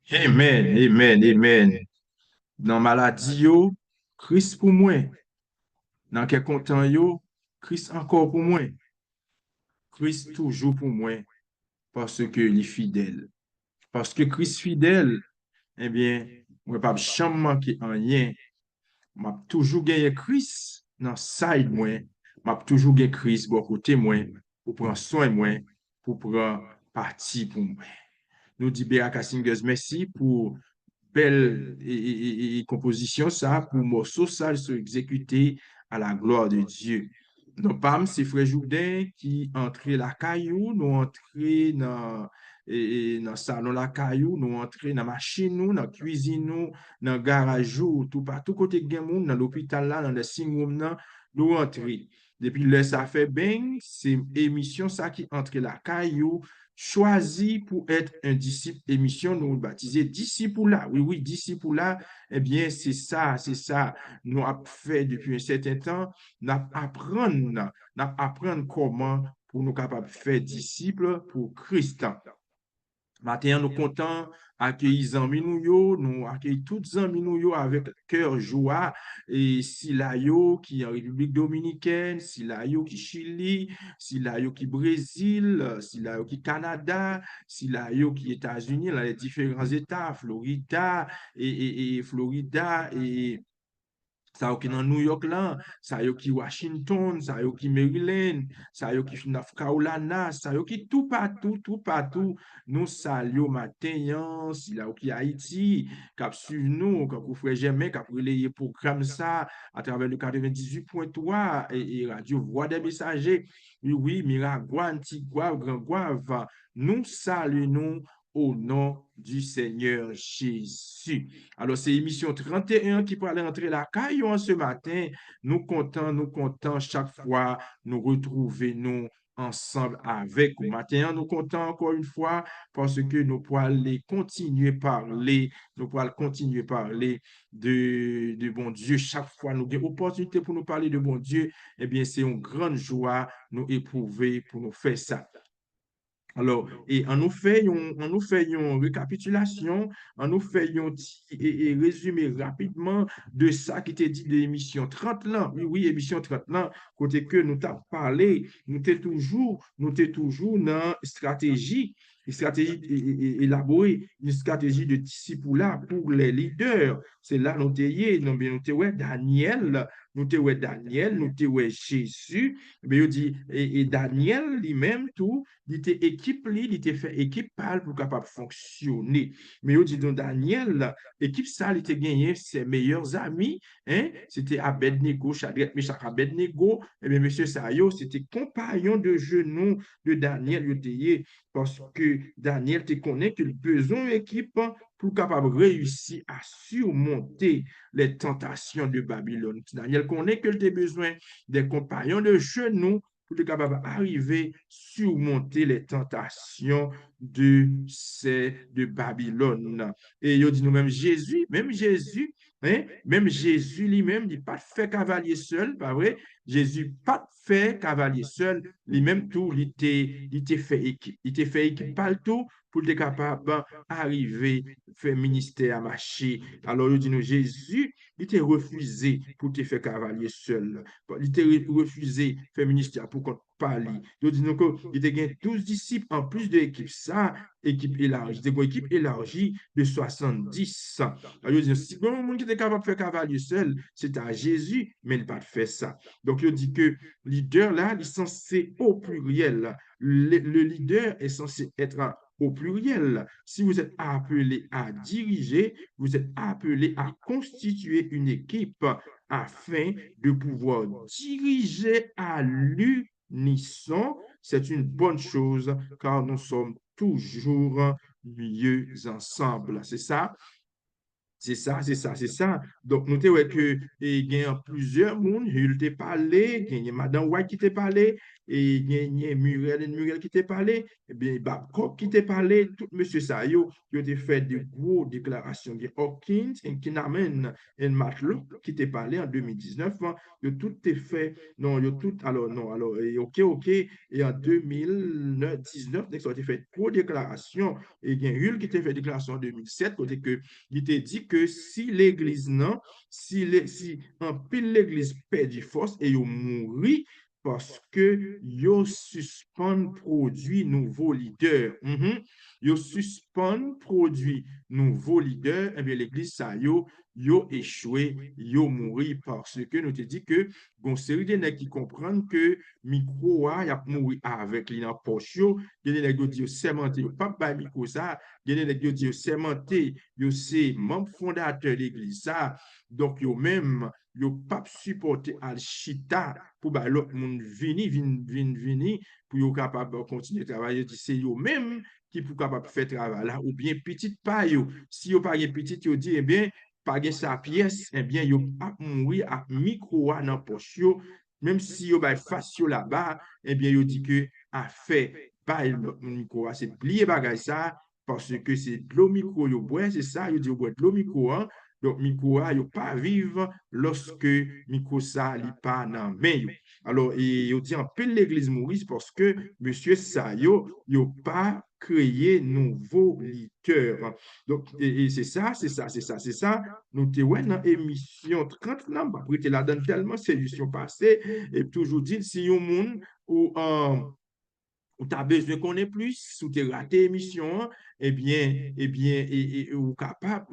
Amen, amen, amen. Dans maladie yo, Christ pour moi. Dans quel content yo, Christ encore pour moi. Christ toujours pour moi parce que il est fidèle. Parce que Christ fidèle, eh bien, moi pas jamais manquer en rien. M'a toujours gagné Christ dans side moi. M'a toujours gagné Christ bon côté moi pour prendre soin de moi, pour prendre parti pour moi. Nous dit Beraka Singers merci pour belle et composition ça, pour morceau ça, se exécuter à la gloire de Dieu. Donc, Pam, c'est Frère Jourdain qui entrait la caillou, nous entrer dans le salon la caillou, nous entrer dans la machine, nous, dans la cuisine, nous, dans le garage, tout partout côté de Gamoun, dans l'hôpital là, dans le sing room là, nous entrer. Depuis là, ça fait bien, c'est émission ça qui entre la caillou, choisi pour être un disciple, émission nous baptiser disciple là. Oui, oui, disciple là, eh bien, c'est ça, nous avons fait depuis un certain temps, nous apprendre comment pour nous capables de faire disciples pour Christ. Maintenant, nous comptons accueillir Zami nou yo, nous accueillir toutes Zami nou yo avec cœur joie et Sila yo qui en République Dominicaine, Sila yo qui Chili, Sila yo qui Brésil, Sila yo qui Canada, Sila yo qui États-Unis, dans les différents États, Florida et Florida et ça yo qui dans New York là, ça yo qui Washington, ça yo qui Maryland, ça yo qui North Carolina, ça yo qui tout partout. Nous saluons matin, si là qui Haïti, cap suivre nous, quand vous frère Germain, cap relayer programme ça à travers le 98.3 et Radio Voix des Messagers. Oui, oui, Miragua, Antigua, Grand Guave, nous saluons au nom du Seigneur Jésus. Alors, c'est émission 31 qui pourrait entrer la caillou ce matin. Nous comptons chaque fois nous retrouver nous ensemble avec vous. Matin, nous comptons encore une fois parce que nous pourrons aller continuer parler, nous pourrons continuer parler de bon Dieu. Chaque fois, nous avons opportunité pour nous parler de bon Dieu. Eh bien, c'est une grande joie nous éprouver pour nous faire ça. Alors, et on nous fait une récapitulation, on nous fait un petit et résumé rapidement de ça qui était dit de l'émission 30 là. Oui, oui, émission 30 là, côté que nous t'avons parlé, nous t'es toujours dans une stratégie élaborée, une stratégie de discipulat pour les leaders. C'est là nous t'ayons, nous t'ayons Daniel, nous t'ayons Jésus, mais il dit, et Daniel lui-même tout, il était équipe, il était fait équipe pâle pour capable fonctionner. Mais il dit donc Daniel, équipe ça, il était gagné ses meilleurs amis, hein? C'était Abednego, Shadrach, Meshach, Abednego, et bien monsieur Sayo, c'était compagnon de genoux de Daniel, il était parce que Daniel te connaît que le besoin équipe pour capable réussir à surmonter les tentations de Babylone. Daniel connaît que tu as besoin des compagnons de genoux pour être capable d'arriver à surmonter les tentations de Babylone. Et il dit nous même Jésus lui-même, il pas fait cavalier seul, pas vrai? Jésus pas fait cavalier seul, lui-même tout, il était fait équipe. Il était fait équipe pas le tout pour être capable d'arriver faire ministère à marcher. Alors, il dit nous, Jésus, il était refusé pour te faire cavalier seul. Il était refusé faire ministère pour qu'on parle. Il dit nous il était gagné 12 disciples en plus de l'équipe. Ça, équipe élargie. C'était une équipe élargie de 70. Alors, il dit, si le monde qui était capable de faire cavalier seul, c'était à Jésus, mais il n'a pas fait ça. Donc, il dit que leader là, il est censé au pluriel. Le leader est censé être au pluriel. Si vous êtes appelé à diriger, vous êtes appelé à constituer une équipe afin de pouvoir diriger à ni son. C'est une bonne chose car nous sommes toujours mieux ensemble. C'est ça. C'est ça, c'est ça, c'est ça. Donc, nous te ouais que il y a plusieurs monde, il t'a parlé, il y a Madame White qui t'a parlé, et il y a Muriel qui t'a parlé, et bien Babcock qui t'a parlé, tout monsieur ça, yo te fait de gros déclarations. Il y a Hawkins, et Kinamen, et Matlock qui t'a parlé en 2019, hein. Yo tout te fait, non, yo tout, alors non, alors, ok, et en 2019, ça a été fait gros déclarations, et il y a Hull qui t'a fait déclaration en 2007, côté que il te dit que si l'Église non, si un pile l'Église perd force et yo mourit parce que yo suspend produit nouveau leader. Yo suspend produit nouveau leader, eh bien l'Église ça yo échoué, yo mouri parce que nous te dit que bon série de nèg qui comprennent que micro a y a mouri avec li dans poche yo, gen nèg yo di sermenté, pas ba micro ça, gen nèg yo di sermenté, yo c'est membre fondateur de l'église ça, donc yo même yo pas supporter al chita pour ba l'autre monde vini pour yo capable continuer travailler, dit c'est yo même qui pour capable faire travail là ou bien petite pa yo, si yo pas gen petite yo dit eh bien pas gen sa pièce, eh bien yo a mourir à micro dans poche yo, même si yo ba face yo là-bas, eh bien yo dit que a fait pas le micro c'est plier bagay ça parce que c'est de l'eau micro yo boit, c'est ça, yo dit yo boit de l'eau micro, hein. Donc micro a yo pas vivre lorsque micro ça li pas dans main yo. Alors et yo dit en pile l'église Maurice parce que monsieur ça yo pas créé nouveau leader. Donc et c'est ça. Nous te ouais dans émission 30 là, bah, prêter la donne tellement c'est édition passée et toujours dit si un monde ou ou tu as besoin qu'on ait plus, ou tu as raté l'émission, ou capable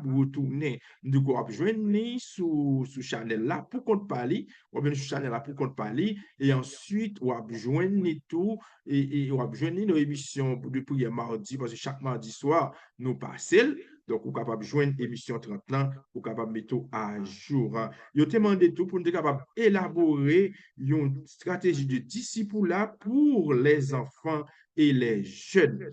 de retourner. Du coup, on joindre sous Chanel là pour qu'on te parle, ou bien sur Chanel là pour qu'on te parle, et ensuite, on joindre tout, et on joindre nos émissions de prière mardi, parce que chaque mardi soir, nous passons. Donc, on est capable de joindre l'émission 30 ans, on est capable de mettre tout à jour. Je te demandé tout pour nous capable d'élaborer une stratégie de disciple là pour les enfants et les jeunes.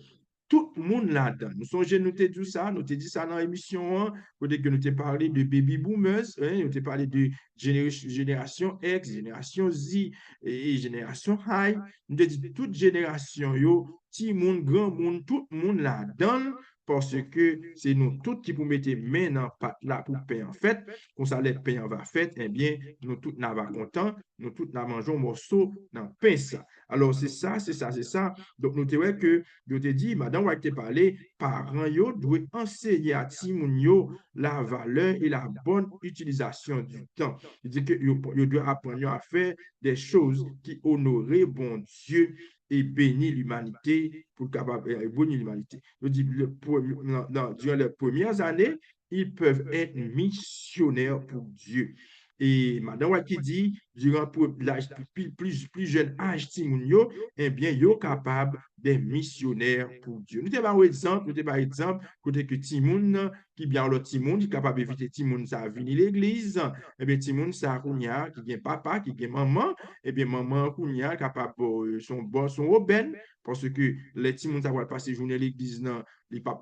Tout le monde là-dedans. Nous sommes jeunes, nous t'ai dit ça, dans l'émission 1, côté que nous t'ai parlé de baby boomers, hein, nous t'ai parlé de génération X, génération Z et génération Y. Nous t'ai dit toute génération, yo, petit monde, grand monde, tout le monde là-dedans, parce que c'est nous tous qui pour mettre main dans pat là pour payer en fait, quand ça les payer en va fait, eh bien, nous tous n'avons pas content, nous tous n'avons mangé un morceau dans pain ça. Alors c'est ça, c'est ça, c'est ça. Donc nous te ouais que je te dit, madame va te parler, parents yo doivent enseigner à Timoun yo la valeur et la bonne utilisation du temps. Il dit que yo doit apprendre à faire des choses qui honorent bon Dieu et bénir l'humanité pour capable bénir l'humanité. Je dis durant les premières années, ils peuvent être missionnaires pour Dieu. Et Madame Waki dit, durant l'âge plus jeune âge, Timounio, eh bien, yo capable des missionnaires pour Dieu. Nous avons par exemple, côté que Timoun, qui bien le Timoun, qui est capable d'éviter Timoun, ça a venir l'église, eh bien, Timoun, ça a qui est papa, qui est maman, eh bien, maman, Kounia, capable, son aubaine, parce que les Timoun, ça va passer journée à l'église, il ne pas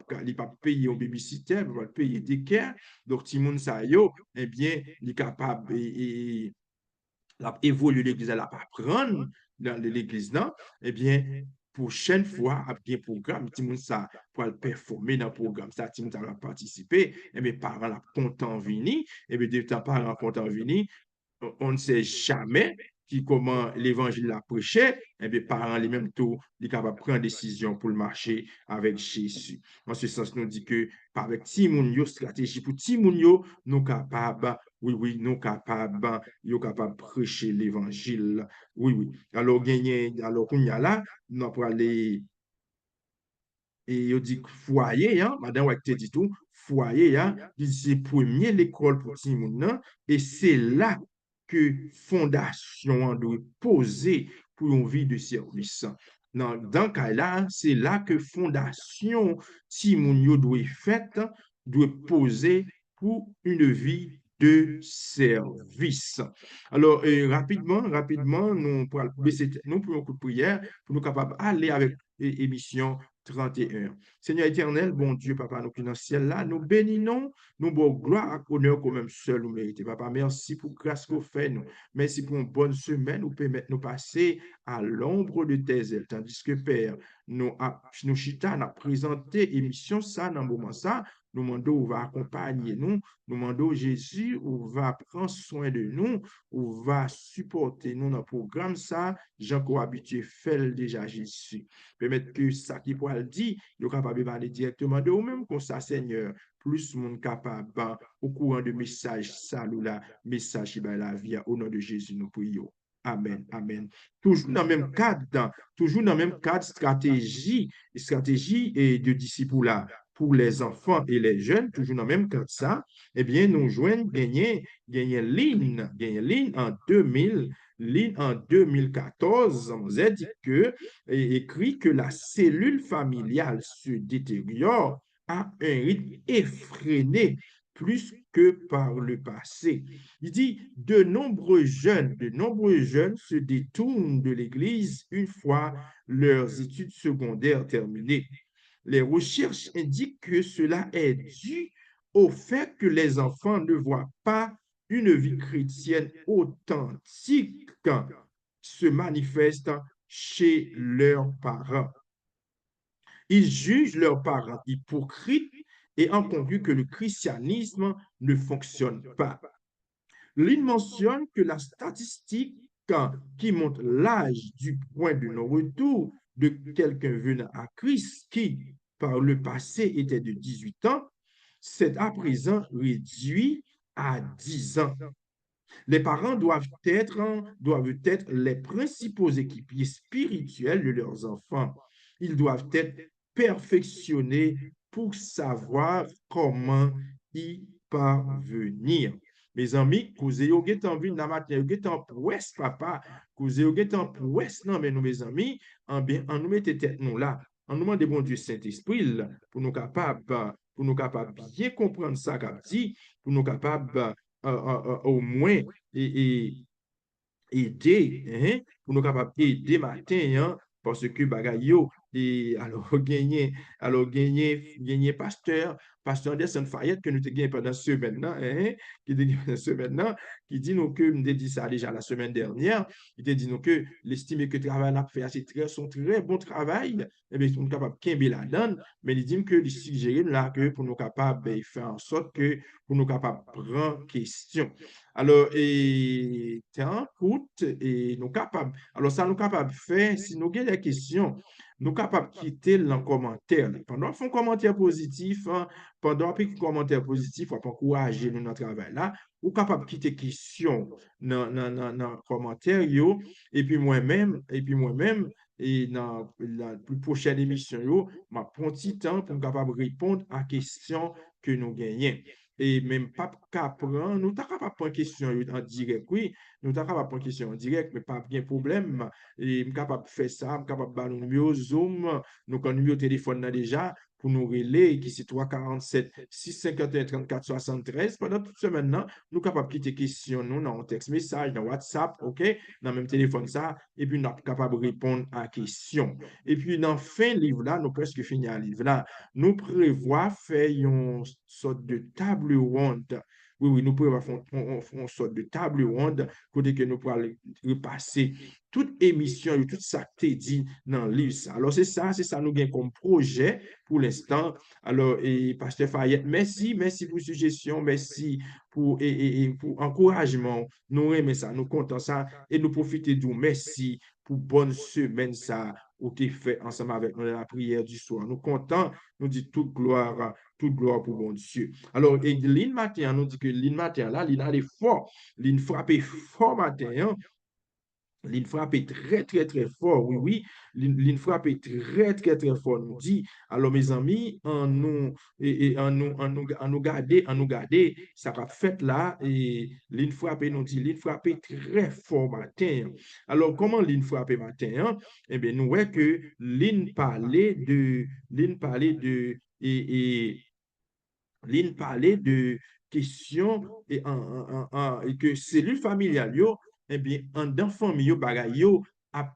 payer un babysitter, il va payer des care. Donc, Timoun, ça yo, eh bien, il est capable évoluer l'église, elle a apprendre dans l'église, non? Eh bien, prochaine fois, après un programme, Timoun, ça pour le performer dans le programme, ça, Timoun, ça va participer, et mes parents, là, content venir, et bien, de temps parents content venir, on ne sait jamais qui comment l'évangile l'a prêché, et bien, parents, les mêmes tout, ils sont capables de prendre décision pour le marcher avec Jésus. En ce sens, nous dit que, avec Timoun, stratégie pour Timoun, nous capables, oui, nous capables, nous capables de prêcher l'évangile. Oui. Alors, qu'on y a là, nous pour aller et il dit foyer, hein, madame Ouakke te dit tout, foyer, hein, c'est premier l'école pour tout le monde, hein, et c'est là que fondation doit poser pour une vie de service. Dans ce cas-là, c'est là que fondation Timounio doit faite, doit poser pour une vie de service. Alors, rapidement, nous pourrons baisser, nous pour un coup de prière, pour nous capables d'aller avec émission 31. Seigneur éternel, bon Dieu, Papa, nous qui dans le ciel là, nous bénissons, nous bon gloire à honneur quand même seul nous méritons. Papa, merci pour grâce qu'on fait nous. Merci pour une bonne semaine, nous permettre nous passer à l'ombre de tes ailes. Tandis que Père, nous chita, nous présenté émission ça dans le moment ça, nous demandons va accompagner nous, nous demandons Jésus, ou va prendre soin de nous, ou va supporter nous dans le programme ça, Jean qu'on habitué fait déjà Jésus. Permettre que ça qui pourra le dire, nous capable de parler directement de nous-mêmes comme ça, Seigneur, plus monde capable au courant de message salut là, message qui va la vie au nom de Jésus nous prions. Amen, amen. Toujours dans le même cadre, toujours dans le même cadre, stratégie et de disciples là pour les enfants et les jeunes, toujours dans le même cadre ça, eh bien, nous joignons ligne en 2000, ligne en 2014, on a dit que, écrit que la cellule familiale se détériore à un rythme effréné plus que par le passé. Il dit, de nombreux jeunes se détournent de l'Église une fois leurs études secondaires terminées. Les recherches indiquent que cela est dû au fait que les enfants ne voient pas une vie chrétienne authentique se manifeste chez leurs parents. Ils jugent leurs parents hypocrites et en concluent que le christianisme ne fonctionne pas. L'île mentionne que la statistique qui montre l'âge du point de non-retour de quelqu'un venant à Christ qui, par le passé, était de 18 ans, c'est à présent réduit à 10 ans. Les parents doivent être les principaux équipiers spirituels de leurs enfants. Ils doivent être perfectionnés pour savoir comment y parvenir. Mes amis, vous avez envie de matin, vous avez prouesse, papa, vous avez prouesse, non, mais nous, mes amis, en bien, en nous mettez tête nous là, en nous demandant bon Dieu Saint-Esprit pour nous capables bien comprendre ça qu'a dit, pour nous capables au moins et aider, hein, pour nous capables d'aider matin, hein, parce que bagay yo, et gagner pasteur Anderson Fayette que nous te gagné pendant ce semaine là, hein, qui te gagné pendant ce semaine là, qui dit nous que nous dit ça déjà la semaine dernière, il te dit nous que l'estime que le travail a fait c'est son très bon travail, et bien nous capable de la donne, mais il dit que il suggère là que pour nous capables de faire en sorte que pour nous capables prendre question. Alors, et tiens, écoute, et nous capables. Alors, ça nous capables de faire, si nous avons des questions, nous capables de quitter le commentaire. Pendant qu'on commentaire positif, hein, pendant qu'on commentaire positif, on peut encourager nous dans le travail là, ou capable de quitter questions dans le commentaire, yo, et puis moi-même, et dans la plus prochaine émission, yo, ma prends petit temps pour capable de répondre à questions que nous gagnons et même pas qu'apprendre, nous t'as pas prendre question en direct, oui, nous t'as pas prendre question en direct, mais pas bien problème, et nous capable de faire ça, nous capable de numéro Zoom, nous avons numéro téléphone là déjà, pour nous relayer, qui c'est 347 651 34 73, pendant toute semaine là, nous capable de quitter question, nous, dans un texte message, dans WhatsApp, ok, dans le même téléphone ça, et puis nous sommes capable de répondre à question. Et puis, dans fin livre là, nous presque fini à livre là, nous prévoit faire une sorte de table ronde. Oui, oui, nous prévoit faire une sorte de table ronde côté que nous pourrons repasser toute émission, tout ça qui est dit dans le livre. Alors, c'est ça nous gagnons comme projet pour l'instant. Alors, et Pasteur Fayette, merci pour suggestion, merci pour encouragement. Nous aimons ça, nous comptons ça et nous profitons d'où. Merci pour bonne semaine ça ou t'es fait ensemble avec nous dans la prière du soir. Nous comptons, nous dit toute gloire pour bon Dieu. Alors, et l'île matin, nous dit que l'île matin, là, l'île allait fort, l'île frappait fort matin, hein. L'île frappe très, très, très fort. Oui, oui, l'île frappe très, très, très fort. Nous dit, alors mes amis, en nous garder, ça va fait là, et l'île frappe, nous dit, l'île frappe très fort matin. Alors, comment l'île frappe matin? Hein? Eh bien, nous voyons que l'île parlait de, Lynn parlait de questions et que cellule familiale, yo, eh bien, en dans famille, yo, bagay yo ap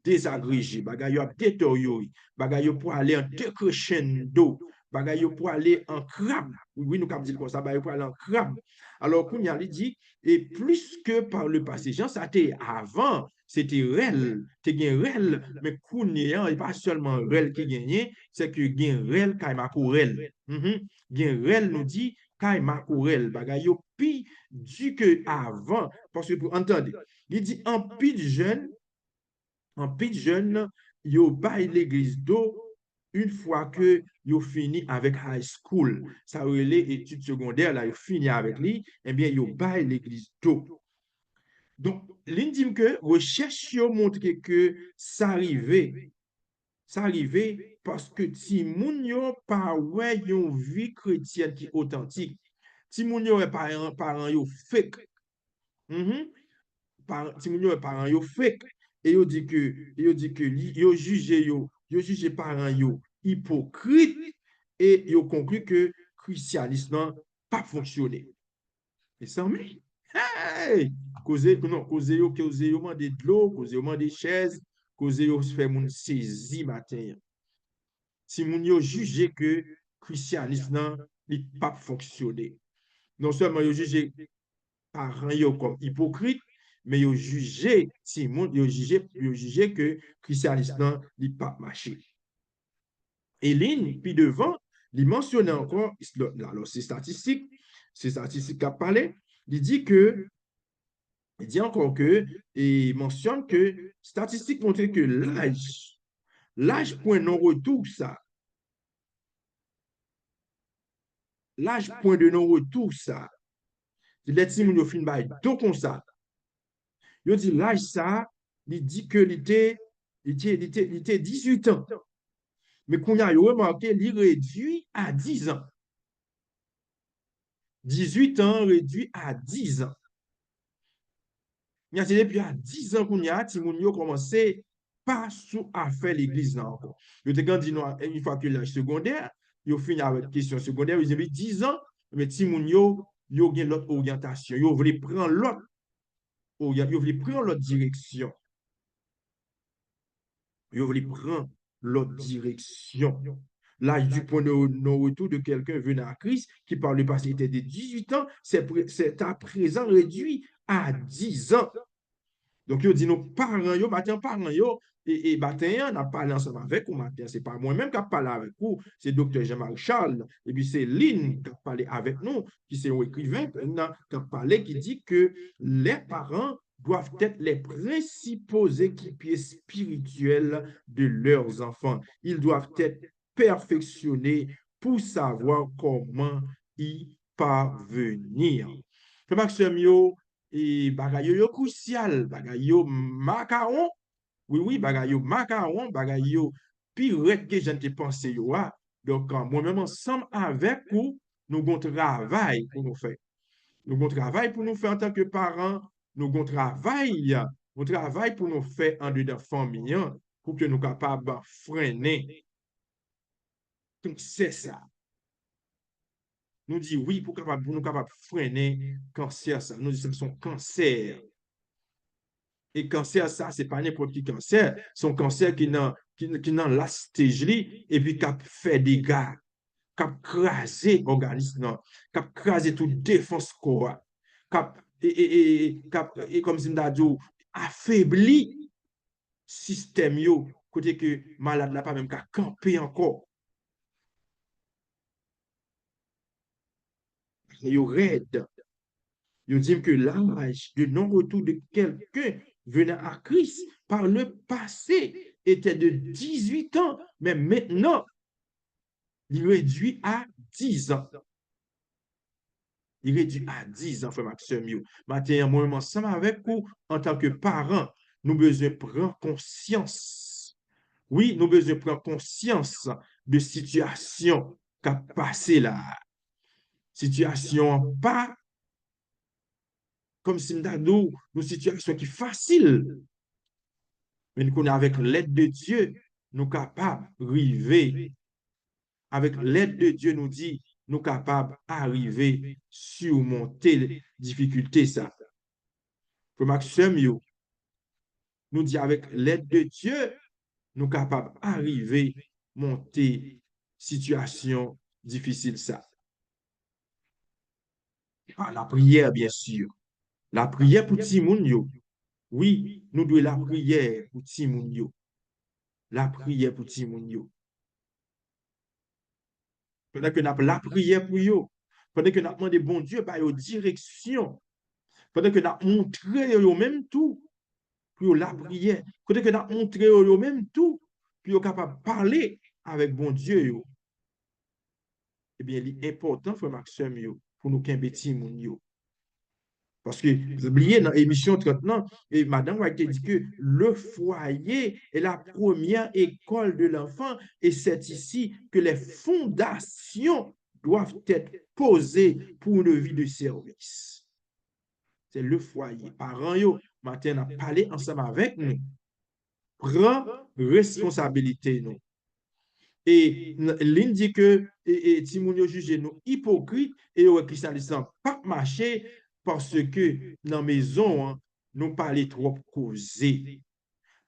désagrégé, bagay yo ap détérioré, bagay yo pour aller en décrescendo, bagay yo pour aller en crabe. Oui, nous avons dit comme ça, bagay yo pour aller en crabe. Alors, Kounia lui dit, et plus que par le passé, Jean, ça était avant, c'était réel, c'était réel, mais Kounia, et pas seulement réel qui gagnait, c'est que gen réel kay makorel. Gen réel nous dit kay makorel. Bagay yo pi du que avant. Parce que pour entendre, il dit en pile jeune, yo bay l'église d'eau une fois que yo fini avec high school. Ça relève études secondaires, là, yo fini avec lui, eh bien, yo bay l'église d'eau. Donc, l'indim que recherche yo montre que ça arrivait. Ça arrivait parce que ti moun yo pa wè yon vie chrétienne qui authentique. Ti moun yo wè parents yo fake. Mhm. Ti moun yo wè parents yo fake. Et yo dit que yo juge parents yo hypocrite et yo conclu que christianisme n'a pas fonctionné. Et ça, mais, hey! Koze yo mande de l'eau, koze yo mande chaise, koze yo se fait moun saisi matin. Si moun yo juge que christianisme nan li pas fonctionné. Non seulement yo juge parents yo comme hypocrite, mais yo juge si moun yo juge que christianisme nan li pas marché. Et ligne puis devant, il mentionne encore alors c'est statistique qu'a parlé, il dit encore que et il mentionne que statistiques montrent que l'âge point non retour ça. L'âge point de non-retour, ça. Les petits moun yo fin bay do kon ça. Yo dit l'âge ça, il dit que il était 18 ans. Mais qu'on a remarqué, il réduit à 10 ans. 18 ans réduit à 10 ans. Il y a depuis à 10 ans qu'on y a, ti moun yo commencé pas sous à faire l'église là encore. Yo te quand dit une fois que l'âge secondaire, yo fini avec question secondaire, ils avaient 10 ans, mais ti moun yo gen l'autre orientation, yo voulait prendre l'autre direction. Yo voulait prendre l'autre direction. L'âge du point de non-retour de quelqu'un venant à Christ, qui par le passé était de 18 ans, c'est à présent réduit à 10 ans. Donc, yo dit nos parents, yo, matin, parents, yo, et matin, on a parlé ensemble avec vous matin. C'est pas moi-même qui a parlé avec vous, c'est docteur Jean-Marie Charles. Et puis, c'est Lynn qui a parlé avec nous, qui c'est un écrivain, qui a parlé, qui dit que les parents doivent être les principaux équipiers spirituels de leurs enfants. Ils doivent être perfectionnés pour savoir comment y parvenir. Je Maxime, et bagay yo crucial, bagay yo macaron, oui, bagay yo macaron, bagay yo pire que j'en te pensé yo a. Donc, moi-même, ensemble avec vous, nous avons travail pour nous faire. Nous avons travail pour nous faire en tant que parents, nous avons travail pour nous faire en dedans famille, pour que nous soyons capables de freiner. Donc, c'est ça. Nous dit oui pour nous capables de freiner cancer ça. Nous disons que c'est un cancer. Et cancer ça c'est pas n'importe quel cancer, c'est un cancer qui dans la stage et puis qui fait des dégâts, qui craser organisme, qui craser toute défense corps, et comme si m'a dit affaibli système yo côté que malade n'a pas même qu'à camper encore. Yo raide. Yo dit que l'âge de non-retour de quelqu'un venant à Christ par le passé était de 18 ans, mais maintenant, il réduit à 10 ans. Il réduit à 10 ans, frère Maxime. Maintenant, moi, ensemble avec vous, en tant que parents, nous besoin prendre conscience. Oui, nous besoin prendre conscience de situation qui a passé là. Situation pas comme si nous avons une situation qui est facile. Mais nous, avec l'aide de Dieu, nous sommes capables d'arriver avec l'aide de Dieu, nous dit, nous capables d'arriver, surmonter difficultés, ça. Pour Maxime, nous dit, avec l'aide de Dieu, nous capables d'arriver, monter situation difficile, ça. Ah, la prière, bien sûr. La prière pour Timoun, yo. Oui, nous devons la prière pour Timoun, yo. La prière pour Timoun, yo. Pendant que nous avons la prière pour eux, pendant que nous avons demandé bon Dieu par une direction, pendant que nous avons montré eux même tout pour la prière, pendant que nous avons montré eux même tout pour être capable de parler avec bon Dieu, yo. Eh bien, il est important, frère Maxime, yo, pour nous qu'un petit monde. Parce que, vous oubliez, dans l'émission 30 ans, et Madame White dit que le foyer est la première école de l'enfant, et c'est ici que les fondations doivent être posées pour une vie de service. C'est le foyer. Parents, yo, matin, on a parlé ensemble avec nous. Prends responsabilité, nous. Et l'in dit que Timoun yo juge nous hypocrites et au christianisme pas marché parce que dans la maison, hein, nous parlons trop causé.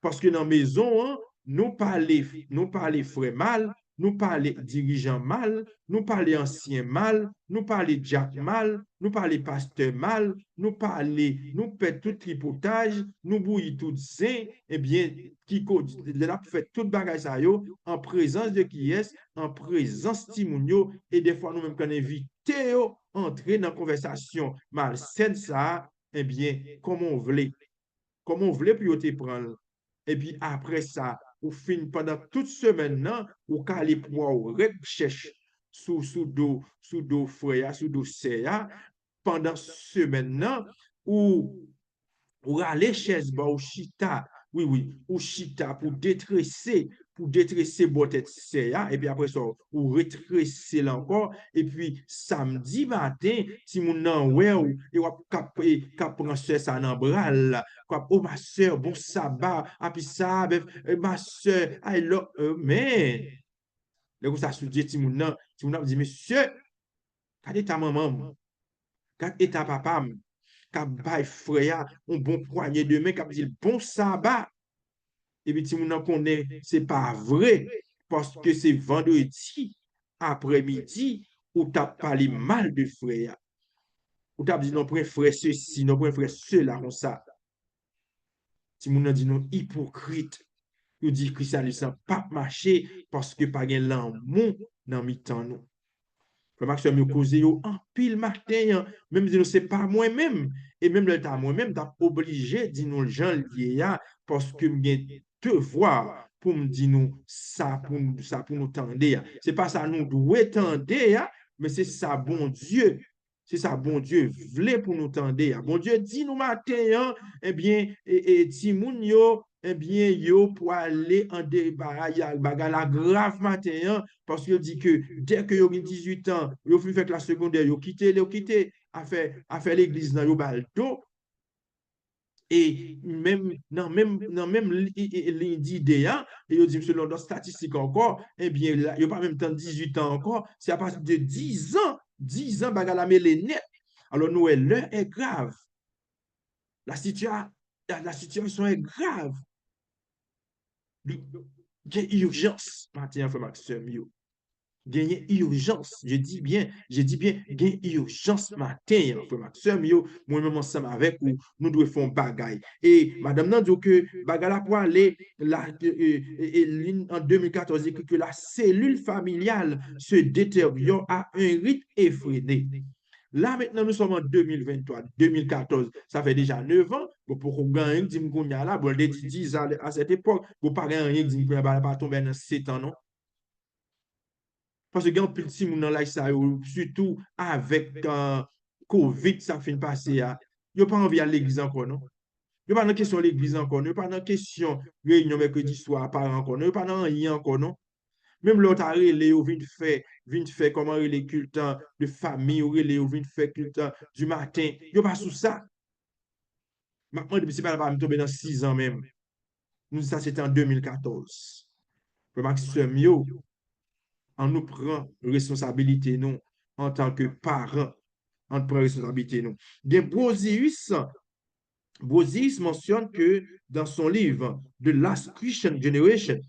Parce que dans la maison, hein, nous parlons frère mal, nous parlons dirigeant mal, nous parlons ancien mal, nous parlons Jack mal, nous parlons pasteur mal, nous parlons, nous pète tout tripotage, nous bouillons tout zin, eh bien, qui a fait tout bagage ça yo, en présence de qui est, en présence Timounio, et des fois nous-mêmes qu'on invite entrer dans la conversation malsaine ça, eh bien, comme on voulait pour te prendre. Et puis après ça, ou fin pendant toute semaine, non, ou calé pour recherche sous do frère, sous do sœur, pendant semaine, non, ou aller chez ou chita, oui, oui, ou chita pour détresser votre tête, et puis après ça, ou retresser encore, et puis samedi matin, si mon nan ouais, ou, et ou kap prend ça nan bral, quoi, oh ma soeur, bon sabbat, et puis ça, ma soeur, I love, mais, là, ça se dit, si mon nan dit, monsieur, quand ta maman, quand ta papa, kap bay frère un bon poignet de main, kap dit bon sabbat. Et puis, si on connaît, c'est pas vrai, parce que c'est vendredi après-midi où tu as parlé mal de frère. Où tu as dit non, frère ceci, non, frère cela, comme ça. Si on dit non, hypocrite, ou dit que ça ne pas marché parce que pas de l'amour dans mi-temps nous. Frère Maxime, yo cause yo en pile matin, même si c'est pas moi-même, et même le temps moi-même, t'as obligé de nous gens liés, parce que j'ai devoir pour me dire nous ça pour nous tendre. C'est pas ça nous doit tendre, mais c'est ça bon Dieu. C'est ça bon Dieu voulait pour nous tendre. Bon Dieu dit nous matin, eh bien, et Timoun yo, eh bien, yo pour aller en débat, la grave matin, parce qu'il dit que dès que yo 18 ans, yo fin fait la secondaire, yo quitté, à faire l'église dans yo baldo, et même l'idée, et yo dit selon nos statistiques encore, eh bien, là, yo pas même temps 18 ans encore, c'est à partir de 10 ans, bagala me les net. Alors, nous, l'heure est grave. La situation est grave. Il y a urgence, matin, frère Maxime, yo. Gagner urgence. Je dis bien, gagner urgence matin, frère Maxime, yo. Moi-même ensemble avec vous, nous devons faire bagaille. Et madame nan dit que bagala pour aller en 2014, dit que la cellule familiale se détériore à un rythme effréné. Là, maintenant, nous sommes en 2023, 2014. Ça fait déjà 9 ans. Pour qu'on gagne, dit qu'on là, bon, 10 ans à cette époque, vous pas rien, dit qu'on pas tomber dans 7 ans, non? Parce que il y a un petit monde là, ça, surtout avec COVID, ça fait passer. Il n'y a pas envie à l'église encore, non? Il n'y a pas de question de l'église encore, il n'y a pas de question de réunion mercredi soir par encore, il n'y a pas de rien encore, non? Même l'autre a relé ou vient faire comment les cultes de famille ou relé ou vient faire culte du matin. Il n'y a pas sous ça. Maintenant, depuis pas me tomber dans 6 ans même. Nous, ça, c'était en 2014. Le maximum, yo. on nous prend responsabilité, nous, en tant que parents, on prend responsabilité, nous. Bien, Brosius mentionne que dans son livre The Last Christian Generation,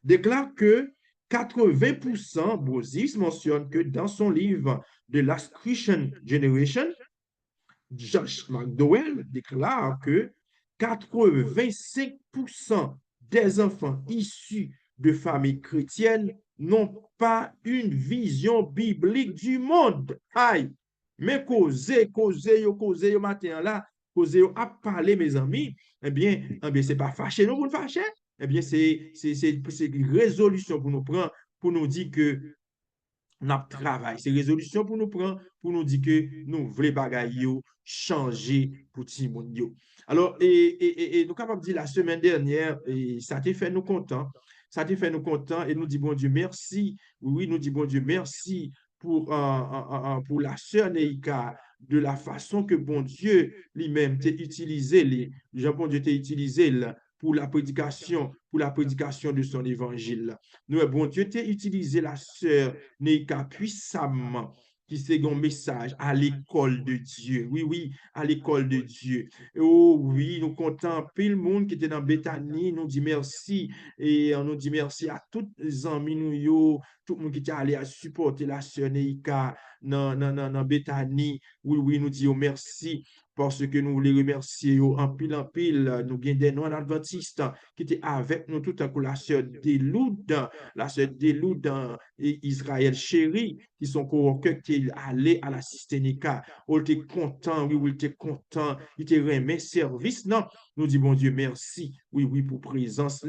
déclare que 80%, Brosius mentionne que dans son livre The Last Christian Generation, Josh McDowell déclare que 85% des enfants issus de familles chrétiennes n'ont pas une vision biblique du monde. Aïe! Mais causer, yo matin là, causer, yo a parlé, mes amis, eh bien c'est pas fâché, nous, vous fâcher. Eh bien, c'est une résolution pour nous prendre, pour nous dire que notre travail. C'est résolution pour nous prendre, pour nous dire que nous voulons bagaille changer pour tout le monde. Alors, et nous sommes capables de dire la semaine dernière, et ça t'a fait nous contents. Ça t'a fait nous contents et nous dit bon Dieu merci. Oui, nous dit bon Dieu merci pour la sœur Neika, de la façon que bon Dieu lui-même t'a utilisé, bon Dieu t'a utilisé là, pour la prédication de son évangile. Nous, bon Dieu t'a utilisé la sœur Neika puissamment qui c'est un message à l'école de Dieu. Oui, oui, à l'école de Dieu. Oh oui, nous comptons pile le monde qui était dans Bethany, nous dit merci et on nous dit merci à tous les amis nous, tout le monde qui est allé à supporter la sœur Neika dans Bethany. Oui, oui, nous disons merci parce que nous voulons remercier en pile, nous avons des non adventistes qui étaient avec nous tout en coup la sœur Deloud et Israël chéri, qui sont coworkers qui est allé à la Systénica. On était content, oui, oui, il était content, il était remis service, non? Nous disons, bon Dieu, merci, oui, oui, pour présence,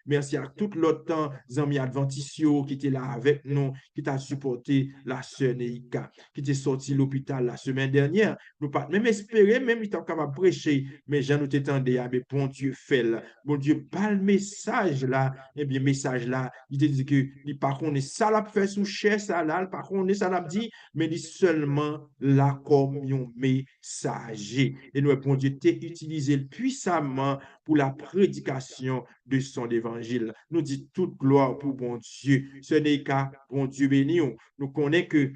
merci à tout l'autre amis adventistes qui étaient là avec nous, qui t'a supporté la sœur Neika, qui était sorti l'hôpital la semaine dernière. Nous pas même espérer, même il était capable de prêcher, mais j'en ai entendu, mais bon Dieu fait là, bon Dieu, pas le message là, eh bien, message là, il te dit que, par contre, ça l'a fait sous chair, ça là, par contre, ça l'a dit, mais il seulement là comme un messager. Et nous, bon Dieu, t'es utilisé puissamment pour la prédication de son évangile. Nous dit toute gloire pour bon Dieu. Ce n'est qu'à bon Dieu béni. Nous connaissons que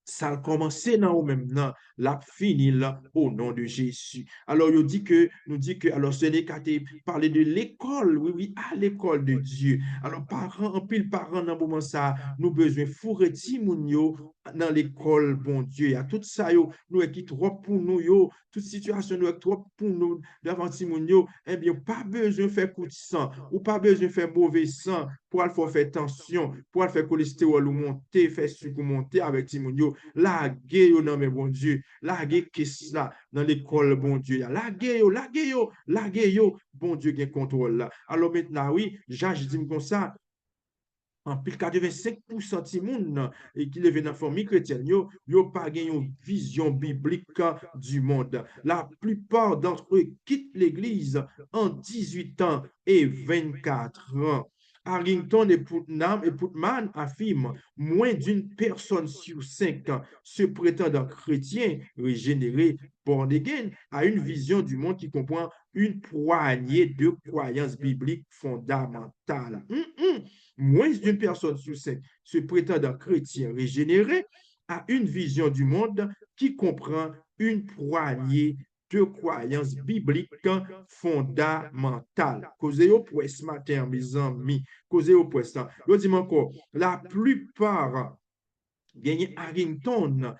ça a commencé dans ou même dans la fini là au nom de Jésus. Alors nous dit que alors ce n'est qu'à parler de l'école, oui oui, à l'école de Dieu. Alors parents, en pile parents dans moment ça, nous besoin fourrer timoun yo dans l'école bon Dieu. Il y a tout ça yo, nous qui trop pour nous yo, toute situation nous est trop pour nous devant timoun yo, eh bien pas besoin faire coup de sang ou pas besoin faire mauvais sang pour aller faire tension, pour aller faire cholestérol ou monter, faire sucre monter avec timoun yo. Lage yo nan men bon Dieu, lage kes la dans l'école bon Dieu. Lage yo, bon Dieu gen contrôle là. Alors maintenant, oui, je dis comme ça, en pile 85% ti moun et qui leve dans la famille chrétienne, yo pas une vision biblique du monde. La plupart d'entre eux quittent l'église en 18 ans et 24 ans. Harrington et Putman affirment moins d'une personne sur 5 se prétendant chrétien régénéré, born again, a une vision du monde qui comprend une poignée de croyances bibliques fondamentales. Moins d'une personne sur 5 se prétendant chrétien régénéré a une vision du monde qui comprend une poignée de croyances bibliques fondamentales. Causez au point ce matin, mes amis. Causez au point ça. Je dis encore, la plupart gagné Harrington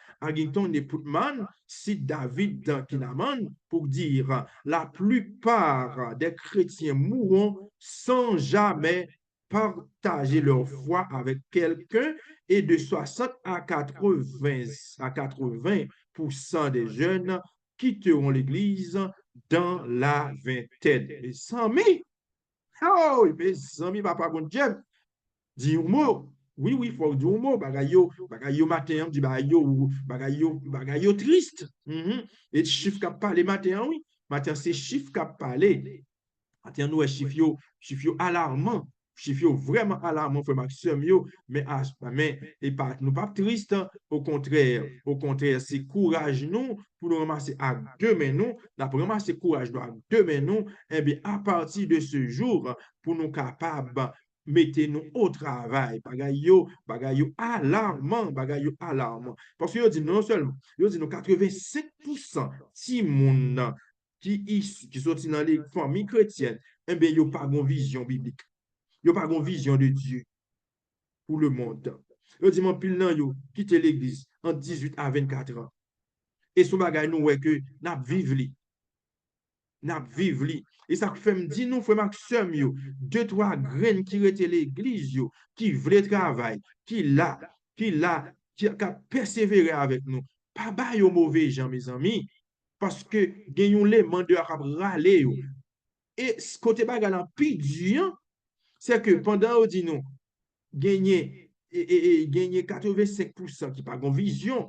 et Putman, cite David Kinnaman pour dire la plupart des chrétiens mourront sans jamais partager leur foi avec quelqu'un et de 60 à 80% des jeunes quitteront l'Église dans la vingtaine. Mes amis, oh, mes amis, papa, bon Dieu, dis un mot. Oui, oui, il faut dire un mot. Bagay yo matin, dit bagay yo triste. Et chiffre qui parlé matin, oui. Matin, c'est chiffre qui parlé. Matin, nous, chiffre yo alarmant. Chiffre yo vraiment alarmant, frère Maxime, yo. Mais et pas, nous pas triste. Au contraire, c'est courage nous pour nous ramasser à deux mains nous. Nous ramasser courage nous à deux mains nous. Eh bien, à partir de ce jour, pour nous capables mettez-nous au travail. Bagay yo alarmant. Parce que yo dit non seulement, yo dit nous 85% si moun nan qui sorti dans les familles chrétiennes, eh bien, yo pas gon vision biblique. Yo pas gon vision de Dieu pour le monde. Yo dit mon pile nan yo quitte l'église en 18 à 24 ans. Et son bagay nous ouais que n'a vive li. N'a vive li. Et ça fait me dire nous frère Maxime yo, deux trois graines qui rete l'église yo, qui vle travail, qui a persévéré avec nous. Pas ba yo mauvais gens mes amis parce que genyon les mandeurs a râler yo. Et ce côté bagay là pi dur, c'est que pendant on dit nous gagner gagner 85% qui pas gon vision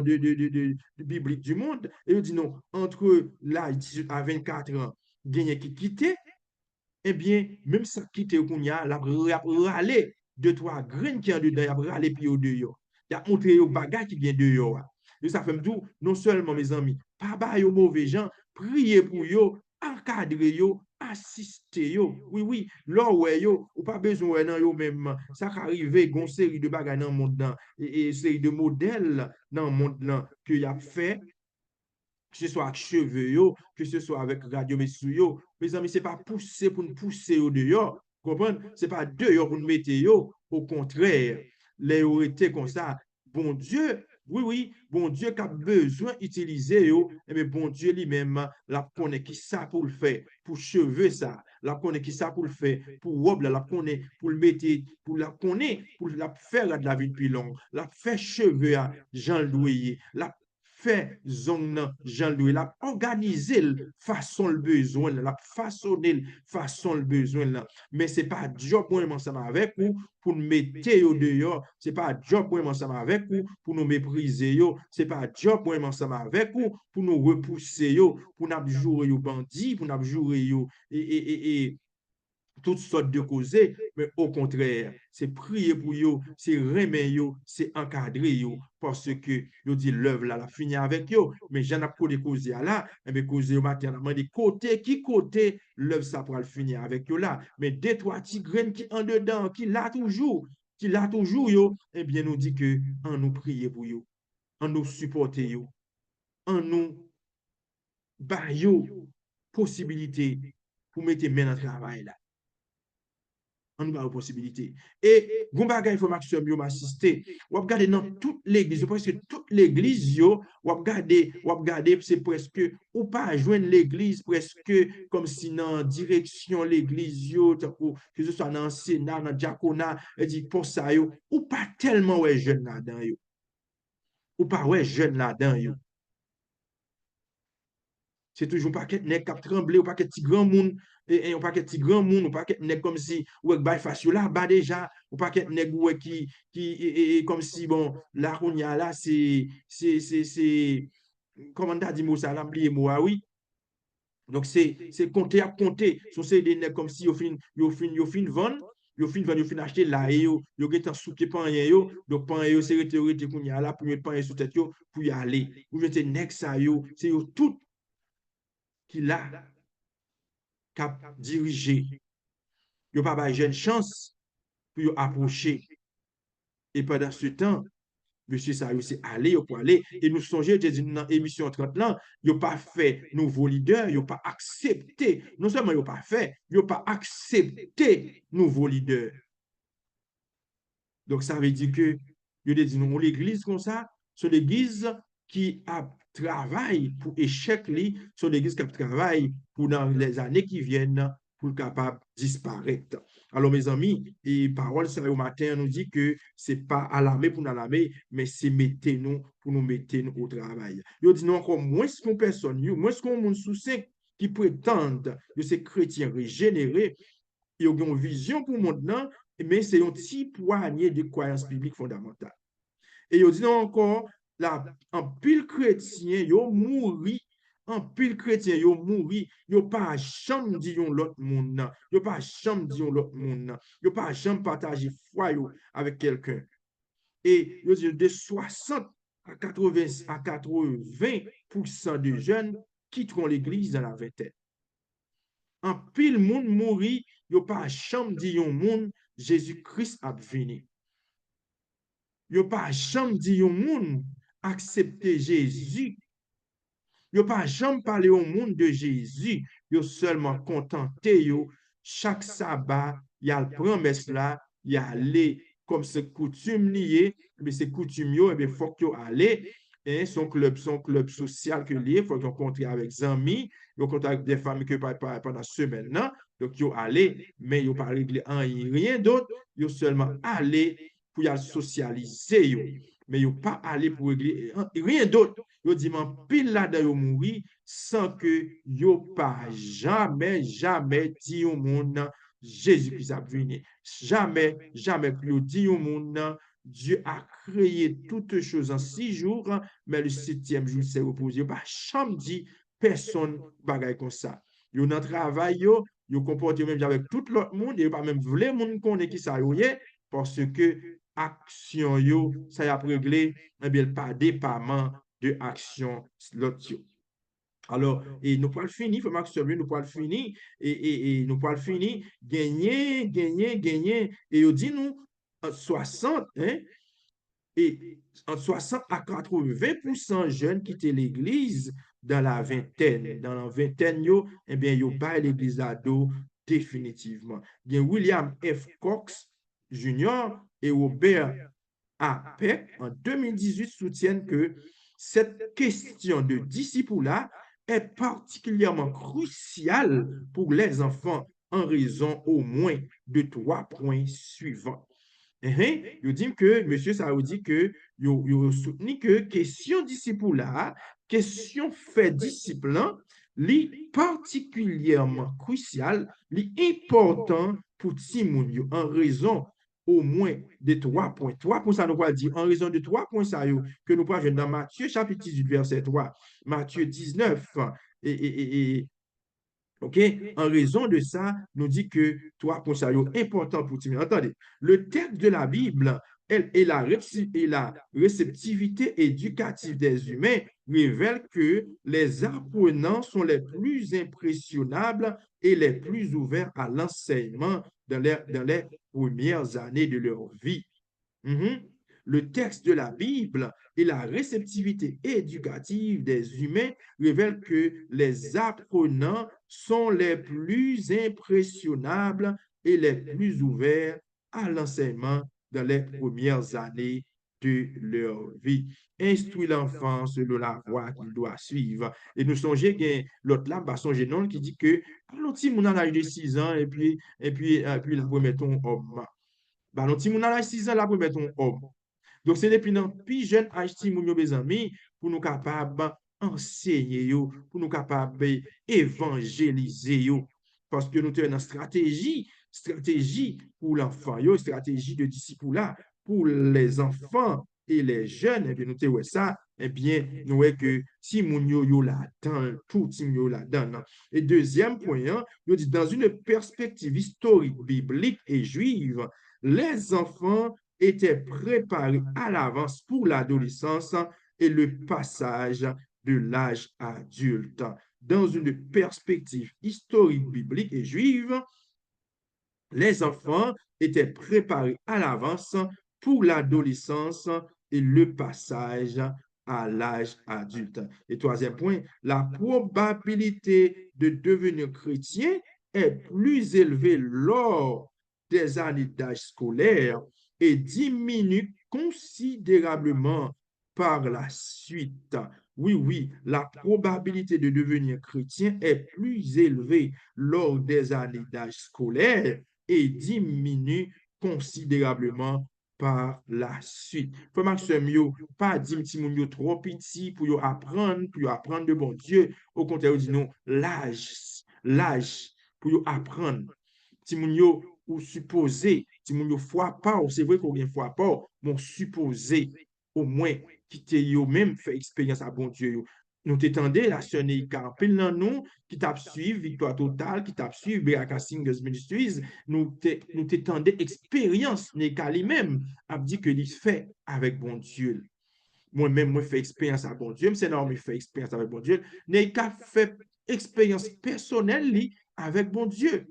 de biblique du monde et on dit non entre l'âge 18 à 24 ans gagner qui quitter eh bien même ça quitter qu'on y a la râler deux trois graines qui en dedans y a râler puis au dehors y a montré au bagage qui vient dehors et ça fait me dire non seulement mes amis pas ba yo mauvais gens prier pour yo encadrer yo assister yo oui là ouais yo ou pas besoin nan yo même ça arrive gon série de bagages dans le monde là et série de modèles dans le monde là que y a fait que ce soit avec cheveux, yo, que ce soit avec radio yo. Mes amis, ce n'est pas pousser pour nous pousser au dehors. Comprenez? Ce n'est pas dehors pour nous mettre yo. Au contraire, les été comme ça. Bon Dieu, oui, bon Dieu qui a besoin d'utiliser yo, et bien bon Dieu lui-même, la connaît qui ça pour le faire, pour cheveux ça, la connaît qui ça pour le faire, pour robe la connaît pour le mettre, pour la connaît, pour la faire de la vie plus longue, la faire cheveux à Jean Louis, la fait zone Jean-Louis, la organiser façon le besoin, la façonner façon le besoin là. Mais c'est pas job pour ensemble avec vous pour nous mettre au dehors, c'est pas job pour ensemble avec vous pour nous mépriser yo, c'est pas job pour ensemble avec vous pour nous repousser yo, pour nous jouer yo bandit, pour nous jouer yo et toutes sortes de causes, mais au contraire, c'est prier pour eux, c'est remettre eux, c'est encadrer eux, parce que yo dit l'œuvre là, la fini avec eux, mais j'en ai pas de causes là, et bien causes matin, on a dit côté l'œuvre ça pour le finir avec eux là, mais deux trois petits graines qui en dedans, qui l'a toujours yo, eh bien nous dit que en nous prier pour eux, en nous supporter eux, en nous ba yo possibilité pour mettre main dans le travail là. On nous a une possibilité. Et, gon bagay information yo m'assister. Ou regarder dans toute l'église, presque toute l'église yo, ou regarder c'est presque ou pas joindre l'église presque comme si dans direction l'église yo, que ce soit dans sénat, dans diaconat, et dit pour ça yo, ou pas tellement ouais jeune là-dedans yo. Ou pas ouais jeune là-dedans yo. C'est toujours pas qu'être nèg qui tremblé ou pas qu'être petit grand monde et ou pas qu'être petit grand monde ou pas qu'être nèg comme si ou bay face là bas déjà ou pas qu'être nèg ouais qui et comme si bon là on y a là c'est comment on dit mot ça l'oublier moi oui donc c'est compter so c'est des nèg comme si yo fin vendre yo fin acheter là et yo get en souke pan yo donc pan yo c'est rete qu'on y a là pour mettre pan sous tête yo pour y aller ou bien c'est nèg ça yo c'est yo tout qui là cap dirigé. Yo pas ba jeune chance pour approcher. Et pendant ce temps, monsieur ça c'est aller pour aller et nous songer dans émission 30 là, yo pas fait nouveau leader, yo pas accepté, non seulement yo pas fait, yo pas accepté nouveau leader. Donc ça veut dire que yo dit nous l'église comme ça, c'est l'église qui a travail pour échec li, c'est l'église qui a travail pour dans les années qui viennent pour capable disparaître. Alors mes amis, et parole ça au matin nous dit que c'est pas à l'armée pour nous l'armée, mais c'est mettre nous pour nous mettre nous au travail. Yo dit non encore moins qu'on personne, moins qu'on monde sous qui prétendent que c'est chrétiens régénérés, ils ont une vision pour le monde, mais c'est un petit poignet de croyances bibliques fondamentales. Et ils dit encore, là, en pile chrétien, ils mouri, en pile chrétien, ils mouri, ils pas jamais dit l'autre monde, ils pas jamais dit l'autre monde, ils pas jamais partagé foi avec quelqu'un. Et ils dit de 60 à 80 à 80% de jeunes quitteront l'église dans la vingtaine. en pile moun mouri, yo pas chambre di yon moun, Jésus-Christ a venu. Yo pas chambre di yon moun, accepter Jésus. Yo pas jamais parlé au monde de Jésus, yo seulement contenté yo chaque sabbat, y a le promesse là, y a aller comme c'est coutume lié, mais c'est coutume yo, et bien faut que yo aller et son club social que lié, faut qu'on rencontre avec des amis, yo rencontre avec des familles que pendant semaine là, donc yo aller, mais yo pas régler rien d'autre, yo seulement aller pour y aller socialiser yo, mais yo pas aller pour régler rien d'autre. Yo dit man pile là dedans yo mouri sans que yo pas jamais dit au monde Jésus-Christ a venu. Jamais plus yo dit au monde Dieu a créé toutes choses en 6 jours, mais le 7e jour s'est reposé. Yo pas jamais dit personne bagaille comme ça. Yo dans travail yo comporte même avec tout l'autre monde et pas même vle monde connaît qui ça yo parce que action yo ça y a réglé eh bien pas dépendant de action l'autre. Alors, et nous pouvons le finir, il faut que nous pouvons le finir, et nous pouvons le finir, gagner, et on dit nous, en 60, hein, et en 60 à 80% jeunes quittaient l'église dans la vingtaine. Dans la vingtaine, yo, eh bien, yo pas l'église là-dedans définitivement. Bien, William F. Cox Jr. et Robert A. Peck, en 2018, soutiennent que cette question de disciple-là est particulièrement cruciale pour les enfants en raison au moins de 3 points suivants. Yo dit que, monsieur, ça veut dire que, yo soutenu que question disciple là, question fait disciple, li particulièrement crucial, li important pour Timoun yo, en raison au moins de 3 points. 3 points, ça nous va dire, en raison de 3 points, ça yo, que nous prenons dans Matthieu chapitre 18, verset 3, Matthieu 19, et OK? En raison de ça, nous dit que 3 points importants pour Timothy. Attendez, le texte de la Bible et la réceptivité éducative des humains révèlent que les apprenants sont les plus impressionnables et les plus ouverts à l'enseignement dans les premières années de leur vie. Le texte de la Bible et la réceptivité éducative des humains révèlent que les apprenants sont les plus impressionnables et les plus ouverts à l'enseignement dans les premières années de leur vie. Instruit l'enfant selon la voie qu'il doit suivre. Et nous songeons que l'autre là, bah, songeons non, qui dit que l'autre, mon à l'âge de 6 ans, et puis là, vous mettez un homme. Bah, l'autre, mon à l'âge de 6 ans, là, vous mettez un homme. Donc, c'est depuis dans plus jeune âge, mes amis, pour nous capables enseigner, pour nous capables évangéliser. Parce que nous avons une stratégie pour l'enfant, stratégie de disciple là, pour les enfants et les jeunes, et bien nous avons ça, eh bien, nous voyons que si moun yo là-dedans, tout si yo là-dedans. Et deuxième point, nous dit dans une perspective historique, biblique et juive, les enfants étaient préparés à l'avance pour l'adolescence et le passage de l'âge adulte. Dans une perspective historique, biblique et juive, les enfants étaient préparés à l'avance pour l'adolescence et le passage à l'âge adulte. Et troisième point, la probabilité de devenir chrétien est plus élevée lors des années d'âge scolaire et diminue considérablement par la suite. Oui, la probabilité de devenir chrétien est plus élevée lors des années d'âge scolaire et diminue considérablement par la suite. Faut maximum yo pas dire petit moun yo trop petit pour apprendre de bon Dieu. Au contraire, dit non, l'âge pour apprendre. Petit moun yo ou supposé, petit moun yo foi pas, c'est vrai qu'on vient foi pas, mais supposé au moins quitter yo même fait expérience à bon Dieu yo. Nous t'étendez la sœur Neika, pile dans nous qui t'a suivi Victoire Totale, qui t'a suivi Beraka Singers Ministries, nous t'étendez expérience Neika lui-même a dit que il fait avec bon Dieu. Moi-même, moi, fais expérience avec bon Dieu. C'est normal, fait expérience avec bon Dieu. Neika fait expérience personnelle, avec bon Dieu.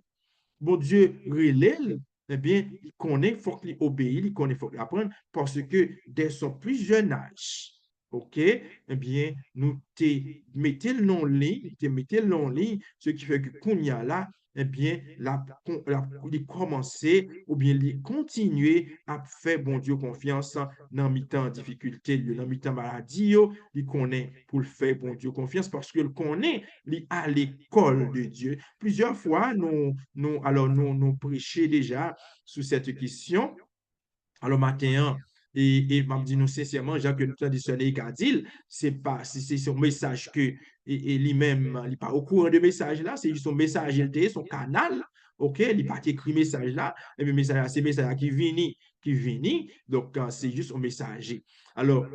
Bon Dieu relève, eh bien, il connaît, il faut qu'il obéisse, il connaît, il faut qu'il apprenne, parce que dès son plus jeune âge, OK, eh bien, nous te mettons le nom en ligne, te mettons le nom en ligne, ce qui fait que Kounia là, eh bien, il commencer ou bien il continuer à faire bon Dieu confiance dans mi-temps difficulté, dans mi-temps maladie, il connaît pour le faire bon Dieu confiance parce qu'il connaît, il à l'école de Dieu. Plusieurs fois, nous prêchons déjà sur cette question. Alors, matin, et m'a dit nous sincèrement, Jacques, que nous traditionnel dit, c'est pas, c'est son message que, et lui-même, il n'est pas au courant de message là, c'est juste son message, son canal, ok, il n'est pas écrit message là, et le message là, c'est message qui vient, donc c'est juste un messager. Alors,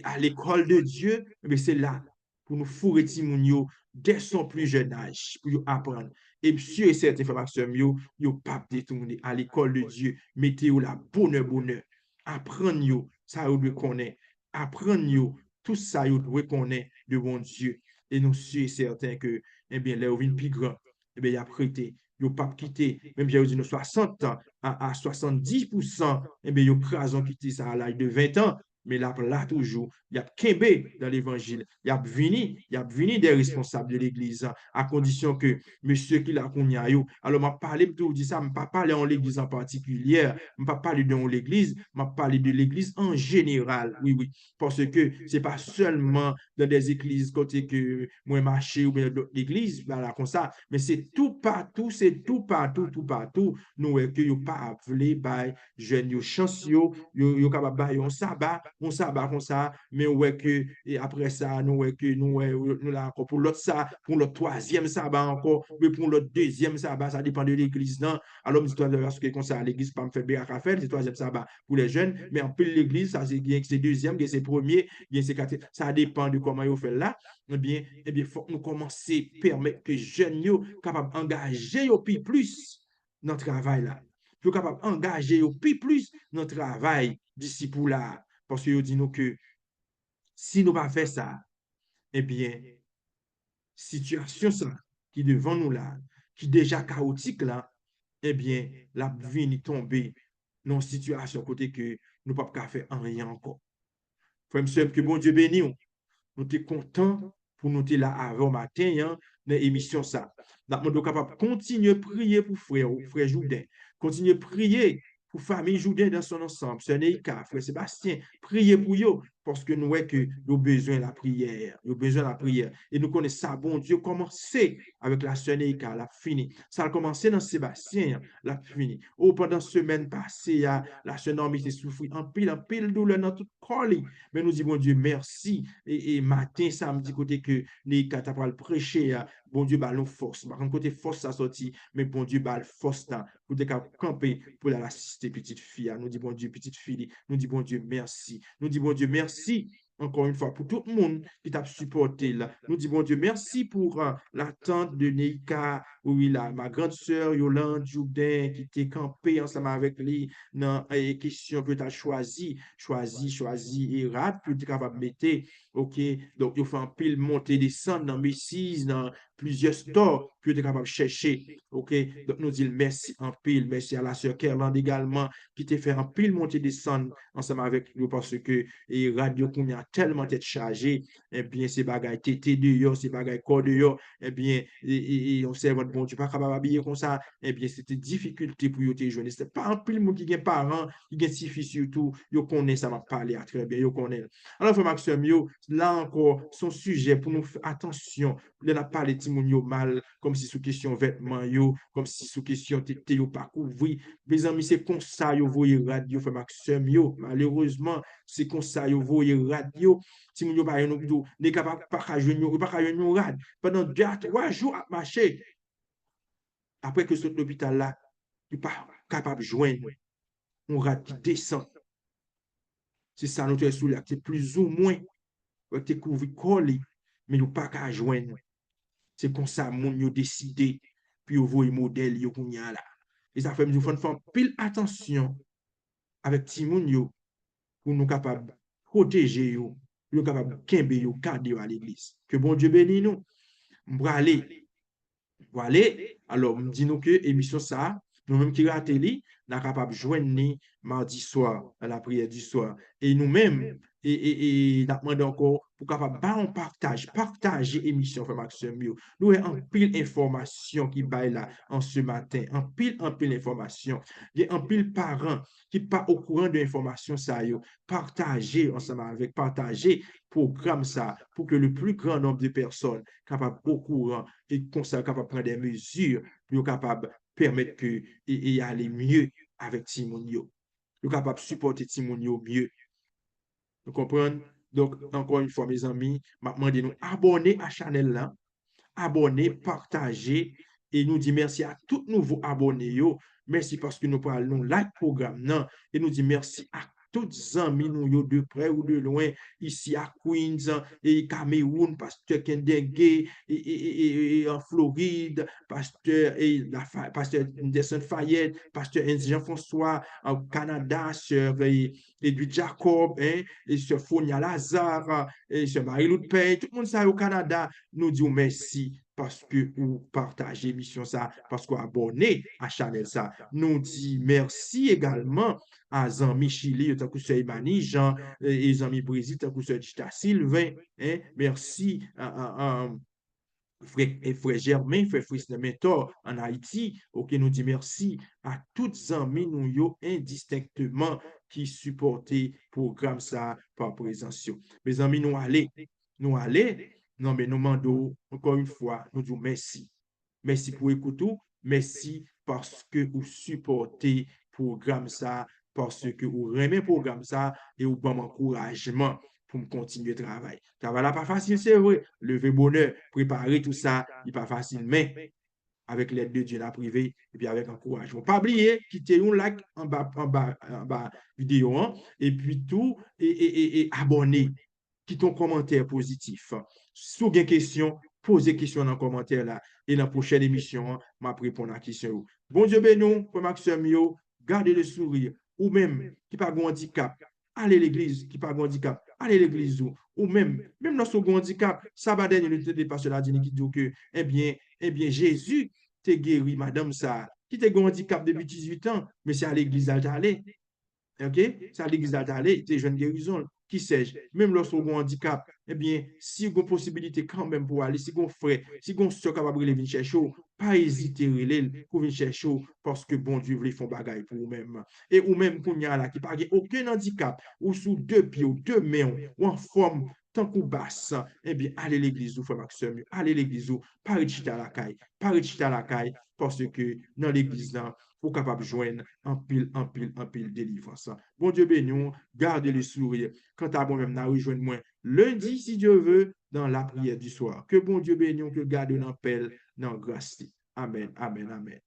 à l'école de Dieu, mais c'est là pour nous fourrer Timounio dès son plus jeune âge, pour nous apprendre. Et sûr et certain, frère yo pas détourner à l'école de Dieu, mettez la bonheur. Apprendre yo, ça yo doit connaître. Apprendre yo, tout ça yo doit connaître de bon Dieu. Et nous sommes certains que, eh bien, les vin plus grand, eh bien, il a prêté. Yo pas quitté, même j'ai dit 60 ans, à 70%, eh bien, yo crasons quitté ça à l'âge de 20 ans. Mais là toujours, il y a Kembe dans l'évangile, il y a vini des responsables de l'église, à condition que monsieur qui l'a qu'on alors m'a parlé de dit ça, m'a pas parlé en l'église en particulier, m'a pas parlé de l'église, m'a parlé de l'église en général. Oui, oui, parce que c'est pas seulement dans des églises côté que moi marché ou bien d'autres églises, voilà, comme ça, mais c'est tout partout, nous que yo pas appelé by jeunes yo chance yo capable bailler on sabbat comme ça, mais ouais que et après ça nous ouais que nous là encore pour l'autre ça, pour le troisième sabbat encore, mais pour le deuxième sabbat, ça dépend de l'église non. Alors dis toi parce que comme ça l'église pas me fait bien à faire, c'est troisième sabbat pour les jeunes, mais en plus l'église ça c'est deuxième, c'est premier, bien c'est quatrième, ça dépend de comment ils fait là. Eh bien faut nous commencer permettre que jeunes yo capable engager au plus dans le travail là. Yo capable engager au plus dans le travail d'ici pour là parce que yo dit nous que si nous pas faire ça, eh bien situation ça qui devant nous là, qui déjà chaotique là, eh bien, la vie tomber dans une situation côté que nous ne pouvons pas faire rien encore. Frère, que bon Dieu bénisse. Nous sommes contents pour nous être là avant matin hein, dans l'émission ça. Nous sommes capables de continuer à prier pour frère Joudin, continuer à prier pour famille Joudin dans son ensemble, c'est Neika, frère Sébastien, prier pour eux parce que nous voyons que nous avons besoin de la prière, nous avons besoin de la prière. Et nous connaissons ça, bon Dieu, commencé avec la sœur Neika, la fini. Ça a commencé dans Sébastien, la fini. Oh, pendant la semaine passée, la sœur Normie s'est souffert en pile douleur dans tout corps. Mais nous disons, bon Dieu, merci. Et matin, samedi, côté que les catapales prêcher, bon Dieu, bah, nous force. Par contre, côté force, ça sorti, mais bon Dieu, bah, force, là, pour te camper, pour l'assister, petite fille. Nous disons, bon Dieu, petite fille, nous disons, bon Dieu, merci. Nous disons, bon Dieu, merci encore une fois, pour tout le monde qui t'a supporté là. Nous disons, bon Dieu, merci pour la tante de Neika, oui, là, ma grande sœur Yolande Jourdain, qui t'est campée ensemble avec lui dans les questions que tu as choisi et rate, puis tu es capable de mettre, ok, donc il faut un pile monter, descendre dans Messis, dans plusieurs stores, puis tu es capable de chercher, ok, donc nous disons merci en pile, merci à la sœur Kerland également, qui t'a fait un pile monter, descendre ensemble avec nous, parce que et radio qu'on a tellement été chargé, eh bien, ces bagages tété de ces bagages corps de eh bien, et on sait votre bon Dieu, pas capable d'habiller comme ça, eh bien, c'était difficulté pour yo te joindre. C'était pas un pile monde qui a parents, qui a petit fils surtout, yo connaît ça m'a parlé à très bien, yo connaît. Alors, frère Maxime, yo, là encore, son sujet pour nous faire attention, il a parlé de yo mal, comme si sous question vêtements yo, comme si sous question tété yo pas couvri. Mes amis, c'est comme ça yo voyez radio, frère Maxime, yo, malheureusement, c'est comme ça yo voyez radio, si moun yo pa yon nou, ne kapab pa ka jwen yon, pa ka yon yon rad, pendant 2 à 3 jours à marcher, après que ce l'hôpital là, il pas capable de joindre un rad qui descend. C'est ça notre sous là, c'est plus ou moins, te couvrir collé, mais il pas qu'à joindre. C'est comme ça moun yo décidé, puis yo voye modèle yo kounya là. Et ça fait nous faire pile attention avec ti moun yo pour nous capables protéger yo, pour nous capables kembe yo garder à l'église. Que bon Dieu bénisse nous. M'brale Voilà, alors, me dit nous que émission ça, nous-mêmes qui raté li, nous capable de joindre ni mardi soir à la prière du soir. Et nous-mêmes, et nous demandons encore pour capable bah, on partager émission Frère Maxime. Nous avons un pile d'informations qui bail là en ce matin, un pile d'informations. Il y a un pile parents qui pas au courant de l'information ça yo. Partager ensemble avec partager programme ça pour que le plus grand nombre de personnes capable au courant et comme ça capable prendre des mesures pour capable permettre que et aller mieux avec Timonio. Yo capable supporter Timonio mieux. Vous comprenez? Donc, encore une fois, mes amis, m'a demandé nous abonner à la chaîne là, abonner, partager et nous dire merci à tous nouveaux abonnés. Yo. Merci parce que nous parlons like programme non et nous dit merci à tous les amis nous yo, de près ou de loin ici à Queens et Cameroun, pasteur Kendenge et en Floride, pasteur Anderson Fayette, pasteur Jean-François au Canada, sœur Edwin Jacob, hein, et sœur Fonia Lazare, et sœur Marie-Lou Payne, tout le monde ça au Canada, nous disons merci parce que vous partagez l'émission ça, parce que vous abonnez à la chaîne ça. Nous disons merci également à Zami Chili, tant que c'est Imani, Jean et Zami Brésil, tant que c'est Chita Sylvain. Hein? Merci à frère Germain, frère Fils de Mentor en Haïti. Ok, nous disons merci à toutes les amis nous yo indistinctement qui supportent le programme ça par présence. Mes amis, nous allons, non mais nous demandons encore une fois, nous disons merci. Merci pour écouter, merci parce que vous supportez le programme ça, parce que vous aimez le programme ça et vous donnez encouragement pour me continuer le travail. Le travail n'est pas facile, c'est vrai. Lever bonheur, préparer tout ça, il n'est pas facile, mais avec l'aide de Dieu, la privé, et puis avec encouragement. Pas oublier, quitter un like en bas vidéo, hein, et puis tout, et abonner, quitter un commentaire positif. Si vous avez une question, posez question dans le commentaire là, et dans la prochaine émission, je vais répondre à la question. Bon Dieu béni, pour Maxime, gardez le sourire, ou même qui pas de handicap, allez à l'église, qui pas de handicap, allez à l'église, ou même dans ce handicap, ça va dernier, le pasteur la dit qui dit que, eh bien, Jésus t'a guéri, madame ça, qui t'a un handicap depuis 18 ans, mais c'est à l'église d'aller. OK? C'est à l'église d'aller, t'es jeune guérison. Qui sais-je? Même lorsqu'on a un handicap, eh bien, si vous avez une possibilité quand même pour aller, si vous frère, si vous êtes capable de venir chercher, pas hésiter pour venir chercher parce que bon Dieu, ils font bagaille pour vous-même. Et ou même qu'on y a là, qui n'a aucun handicap, ou sous deux pieds, ou deux mains, ou en forme, tant qu'on basse, eh bien, allez à l'église, vous frère Maxime, allez à l'église, pas rester à la caille, pas rester à la caille, parce que dans l'église là, pour capable de joindre en pile délivrance. Bon Dieu béni, gardez le sourire. Quant à moi-même, n'a rejoindre moi lundi, si Dieu veut, dans la prière du soir. Que bon Dieu béni, que garde en paix, dans grâce. Amen, amen, amen.